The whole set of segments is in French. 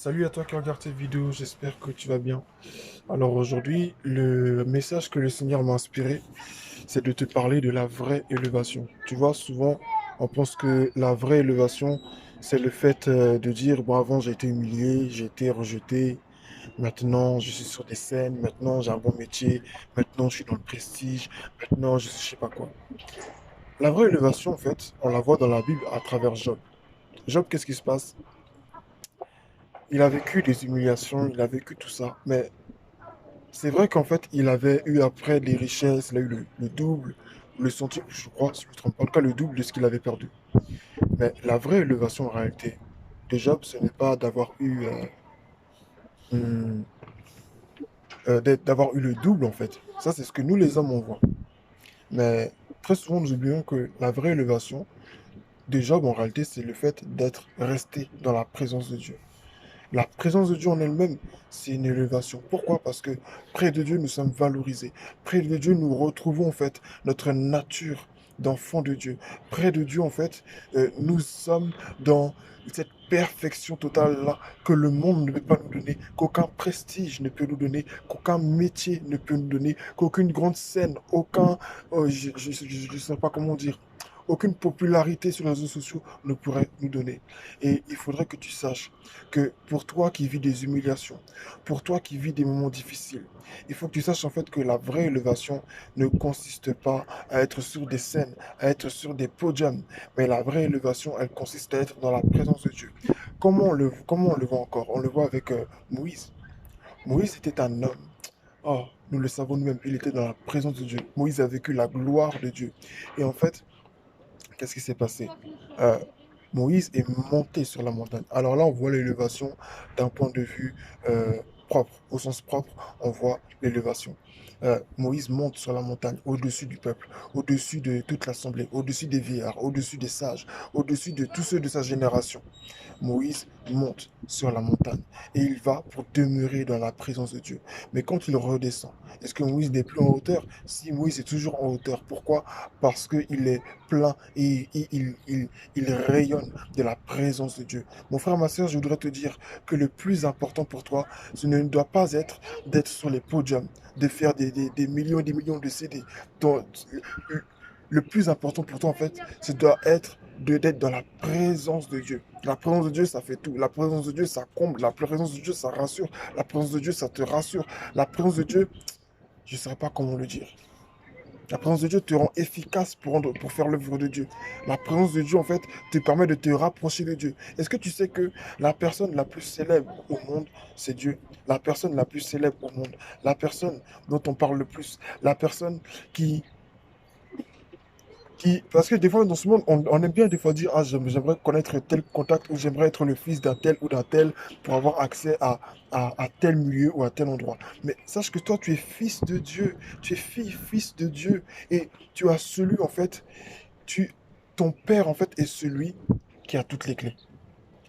Salut à toi qui regarde cette vidéo, j'espère que tu vas bien. Alors aujourd'hui, le message que le Seigneur m'a inspiré, c'est de te parler de la vraie élévation. Tu vois, souvent, on pense que la vraie élévation, c'est le fait de dire, bon, avant j'ai été humilié, j'ai été rejeté, maintenant je suis sur des scènes, maintenant j'ai un bon métier, maintenant je suis dans le prestige, maintenant je sais pas quoi. La vraie élévation, en fait, on la voit dans la Bible à travers Job. Job, qu'est-ce qui se passe? Il a vécu des humiliations, il a vécu tout ça, mais c'est vrai qu'en fait, il avait eu après des richesses, il a eu le double, le centime, je crois, si je ne me trompe pas, en tout cas le double de ce qu'il avait perdu. Mais la vraie élévation en réalité de Job, ce n'est pas d'avoir eu, hum, d'avoir eu le double en fait. Ça, c'est ce que nous les hommes on voit. Mais très souvent, nous oublions que la vraie élévation de Job en réalité, c'est le fait d'être resté dans la présence de Dieu. La présence de Dieu en elle-même, c'est une élévation. Pourquoi? Parce que près de Dieu, nous sommes valorisés. Près de Dieu, nous retrouvons en fait notre nature d'enfant de Dieu. Près de Dieu, en fait, nous sommes dans cette perfection totale-là que le monde ne peut pas nous donner, qu'aucun prestige ne peut nous donner, qu'aucun métier ne peut nous donner, qu'aucune grande scène, aucun, je sais pas comment dire, aucune popularité sur les réseaux sociaux ne pourrait nous donner. Et il faudrait que tu saches que pour toi qui vis des humiliations, pour toi qui vis des moments difficiles, il faut que tu saches en fait que la vraie élévation ne consiste pas à être sur des scènes, à être sur des podiums, mais la vraie élévation, elle consiste à être dans la présence de Dieu. Comment on le voit encore? On le voit avec Moïse. Moïse était un homme. Oh, nous le savons nous-mêmes, il était dans la présence de Dieu. Moïse a vécu la gloire de Dieu. Et en fait, qu'est-ce qui s'est passé? Euh, Moïse est monté sur la montagne. Alors là, on voit l'élévation d'un point de vue propre. Au sens propre, on voit l'élévation. Moïse monte sur la montagne, au-dessus du peuple, au-dessus de toute l'assemblée, au-dessus des vieillards, au-dessus des sages, au-dessus de tous ceux de sa génération. Moïse monte sur la montagne et il va pour demeurer dans la présence de Dieu. Mais quand il redescend, est-ce que Moïse n'est plus en hauteur? Si Moïse est toujours en hauteur, pourquoi? Parce qu'il est plein et il rayonne de la présence de Dieu. Mon frère, ma soeur, je voudrais te dire que le plus important pour toi, ce ne doit pas être d'être sur les podiums, de faire des millions et des millions de CD. Donc, le plus important pour toi, en fait, ce doit être d'être dans la présence de Dieu. La présence de Dieu, ça fait tout. La présence de Dieu, ça comble. La présence de Dieu, ça rassure. La présence de Dieu, ça te rassure. La présence de Dieu, je ne saurais pas comment le dire. La présence de Dieu te rend efficace pour faire l'œuvre de Dieu. La présence de Dieu, en fait, te permet de te rapprocher de Dieu. Est-ce que tu sais que la personne la plus célèbre au monde, c'est Dieu? La personne la plus célèbre au monde, la personne dont on parle le plus, la personne qui parce que des fois, dans ce monde, on aime bien des fois dire, ah, j'aimerais connaître tel contact ou j'aimerais être le fils d'un tel ou d'un tel pour avoir accès à tel milieu ou à tel endroit. Mais sache que toi, tu es fils de Dieu, tu es fille, fils de Dieu et tu as celui, en fait, ton père, en fait, est celui qui a toutes les clés,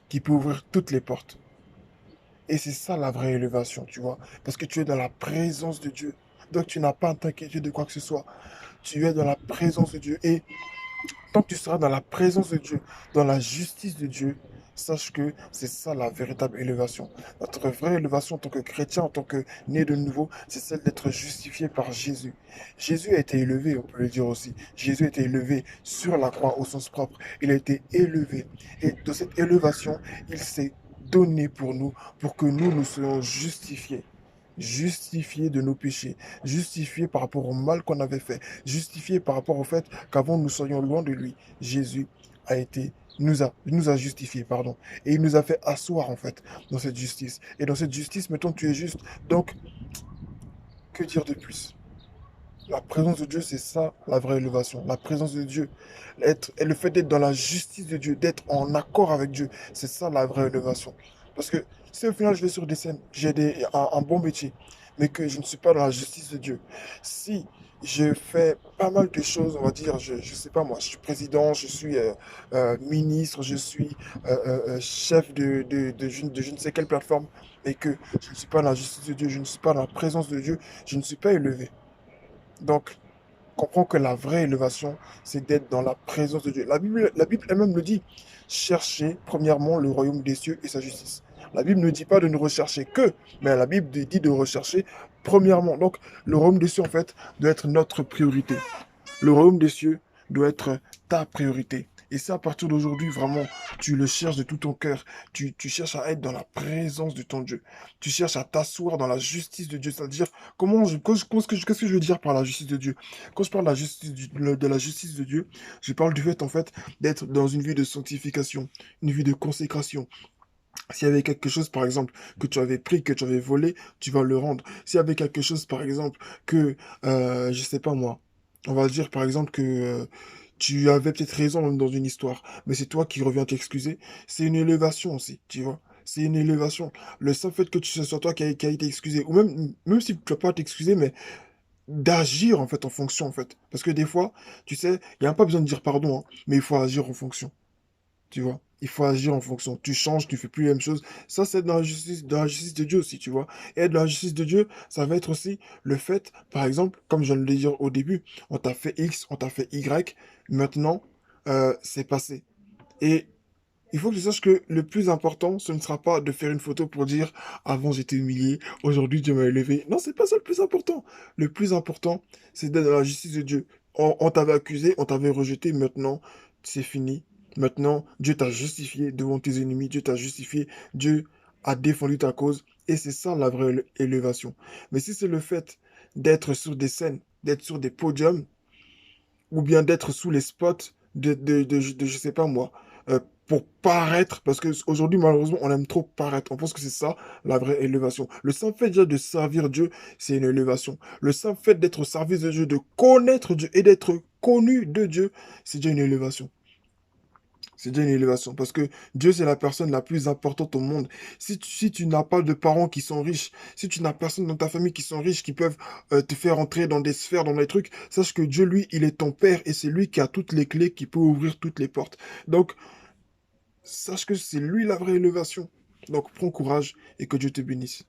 qui peut ouvrir toutes les portes. Et c'est ça la vraie élévation, tu vois, parce que tu es dans la présence de Dieu. Donc, tu n'as pas à t'inquiéter de quoi que ce soit. Tu es dans la présence de Dieu. Et tant que tu seras dans la présence de Dieu, dans la justice de Dieu, sache que c'est ça la véritable élévation. Notre vraie élévation en tant que chrétien, en tant que né de nouveau, c'est celle d'être justifié par Jésus. Jésus a été élevé, on peut le dire aussi. Jésus a été élevé sur la croix au sens propre. Il a été élevé. Et de cette élévation, il s'est donné pour nous, pour que nous soyons justifiés. Justifiés de nos péchés, justifiés par rapport au mal qu'on avait fait, justifiés par rapport au fait qu'avant nous soyons loin de lui. Jésus a été, nous a justifiés, pardon. Et il nous a fait asseoir, en fait, dans cette justice. Et dans cette justice, mettons, tu es juste. Donc, que dire de plus? La présence de Dieu, c'est ça la vraie élévation. La présence de Dieu, et le fait d'être dans la justice de Dieu, d'être en accord avec Dieu, c'est ça la vraie élévation. Parce que si au final je vais sur des scènes, un bon métier, mais que je ne suis pas dans la justice de Dieu, si je fais pas mal de choses, on va dire, je ne sais pas moi, je suis président, je suis ministre, je suis chef de je ne sais quelle plateforme, et que je ne suis pas dans la justice de Dieu, je ne suis pas dans la présence de Dieu, je ne suis pas élevé. Donc, comprends que la vraie élévation, c'est d'être dans la présence de Dieu. La Bible elle-même le dit. Cherchez premièrement le royaume des cieux et sa justice. La Bible ne dit pas de ne rechercher que, mais la Bible dit de rechercher premièrement. Donc, le royaume des cieux, en fait, doit être notre priorité. Le royaume des cieux doit être ta priorité. Et si à partir d'aujourd'hui, vraiment, tu le cherches de tout ton cœur, tu cherches à être dans la présence de ton Dieu, tu cherches à t'asseoir dans la justice de Dieu, c'est-à-dire, qu'est-ce que je veux dire par la justice de Dieu? Quand je parle de la justice, de la justice de Dieu, je parle du fait, en fait, d'être dans une vie de sanctification, une vie de consécration. S'il y avait quelque chose, par exemple, que tu avais pris, que tu avais volé, tu vas le rendre. S'il y avait quelque chose, par exemple, que, je sais pas moi, on va dire, par exemple, que tu avais peut-être raison même dans une histoire, mais c'est toi qui reviens t'excuser, c'est une élévation aussi, tu vois. C'est une élévation. Le simple fait que ce soit toi qui a été excusé, ou même si tu vas pas t'excuser, mais d'agir, en fait, en fonction, en fait. Parce que des fois, tu sais, il n'y a pas besoin de dire pardon, hein, mais il faut agir en fonction. Tu vois? Il faut agir en fonction. Tu changes, tu fais plus la même chose. Ça, c'est dans la justice de Dieu aussi, tu vois? Et dans la justice de Dieu, ça va être aussi le fait, par exemple, comme je viens de le dire au début, on t'a fait X, on t'a fait Y, maintenant, c'est passé. Et il faut que tu saches que le plus important, ce ne sera pas de faire une photo pour dire avant j'étais humilié, aujourd'hui Dieu m'a élevé. Non, c'est pas ça le plus important. Le plus important, c'est d'être dans la justice de Dieu. On t'avait accusé, on t'avait rejeté, maintenant c'est fini. Maintenant, Dieu t'a justifié devant tes ennemis, Dieu t'a justifié, Dieu a défendu ta cause, et c'est ça la vraie élévation. Mais si c'est le fait d'être sur des scènes, d'être sur des podiums, ou bien d'être sous les spots je sais pas moi, pour paraître, parce que aujourd'hui malheureusement on aime trop paraître, on pense que c'est ça la vraie élévation. Le simple fait déjà de servir Dieu, c'est une élévation. Le simple fait d'être au service de Dieu, de connaître Dieu et d'être connu de Dieu, c'est déjà une élévation. C'est déjà une élévation parce que Dieu, c'est la personne la plus importante au monde. Si tu n'as pas de parents qui sont riches, si tu n'as personne dans ta famille qui sont riches, qui peuvent te faire entrer dans des sphères, dans des trucs, sache que Dieu, lui, il est ton père et c'est lui qui a toutes les clés, qui peut ouvrir toutes les portes. Donc, sache que c'est lui la vraie élévation. Donc, prends courage et que Dieu te bénisse.